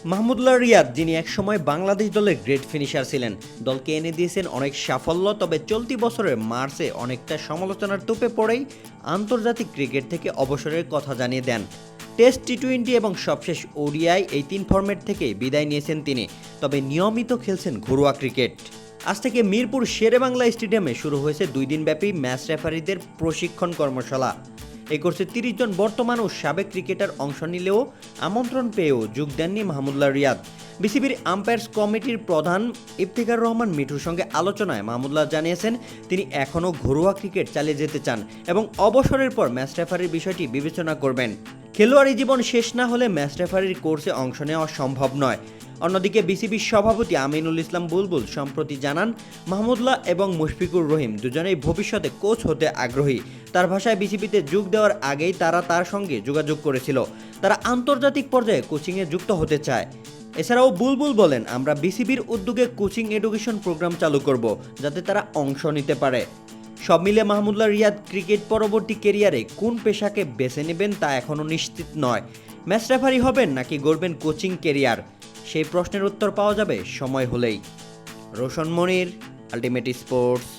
মাহমুদুল্লাহ রিয়াদ, যিনি একসময় বাংলাদেশ দলের গ্রেট ফিনিশার ছিলেন, দলকে এনে দিয়েছেন অনেক সাফল্য। তবে চলতি বছরের মার্চে অনেকটা সমালোচনার তোপে পড়েই আন্তর্জাতিক ক্রিকেট থেকে অবসরের কথা জানিয়ে দেন। টেস্ট, টি-20 এবং সবশেষ ওডিআই এই 3 ফরম্যাট থেকে বিদায় নিয়েছেন তিনি। তবে নিয়মিত খেলছেন ঘরোয়া ক্রিকেট। আজ থেকে মিরপুর শেরেবাংলা স্টেডিয়ামে শুরু হয়েছে 2 দিনব্যাপী ম্যাচ রেফারিদের প্রশিক্ষণ কর্মশালা। এই কোর্সে 30 জন বর্তমান ও সাবেক ক্রিকেটার অংশ নিলেও আমন্ত্রণ পেয়েও যোগ দেননি মাহমুদুল্লাহ রিয়াদ। বিসিবির আম্পায়ার্স কমিটির প্রধান ইফতিখার রহমান মিঠুর সঙ্গে আলোচনায় মাহমুদুল্লাহ জানিয়েছেন তিনি এখনও ঘরোয়া ক্রিকেট চালিয়ে যেতে চান এবং অবসরের পর ম্যাচ রেফারির বিষয়টি বিবেচনা করবেন। খেলোয়াড়ি জীবন শেষ না হলে ম্যাচ রেফারির কোর্সে অংশ নেওয়া সম্ভব নয়। অন্যদিকে বিসিবির সভাপতি আমিনুল ইসলাম বুলবুল সম্প্রতি জানান, মাহমুদুল্লাহ এবং মুশফিকুর রহিম দুজনেই ভবিষ্যতে কোচ হতে আগ্রহী। তার ভাষায়, বিসিবিতে যোগ দেওয়ার আগেই তারা তার সঙ্গে যোগাযোগ করেছিল। তারা আন্তর্জাতিক পর্যায়ে কোচিংয়ে যুক্ত হতে চায়। এছাড়াও বুলবুল বলেন, আমরা বিসিবির উদ্যোগে কোচিং এডুকেশন প্রোগ্রাম চালু করব, যাতে তারা অংশ নিতে পারে। সব মিলে মাহমুদুল্লাহ রিয়াদ ক্রিকেট পরবর্তী কেরিয়ারে কোন পেশাকে বেছে নেবেন তা এখনও নিশ্চিত নয়। ম্যাচ রেফারি হবেন নাকি গড়বেন কোচিং কেরিয়ার, সেই প্রশ্নের উত্তর পাওয়া যাবে সময় হলেই। রোশন মনির, আলটিমেট স্পোর্টস।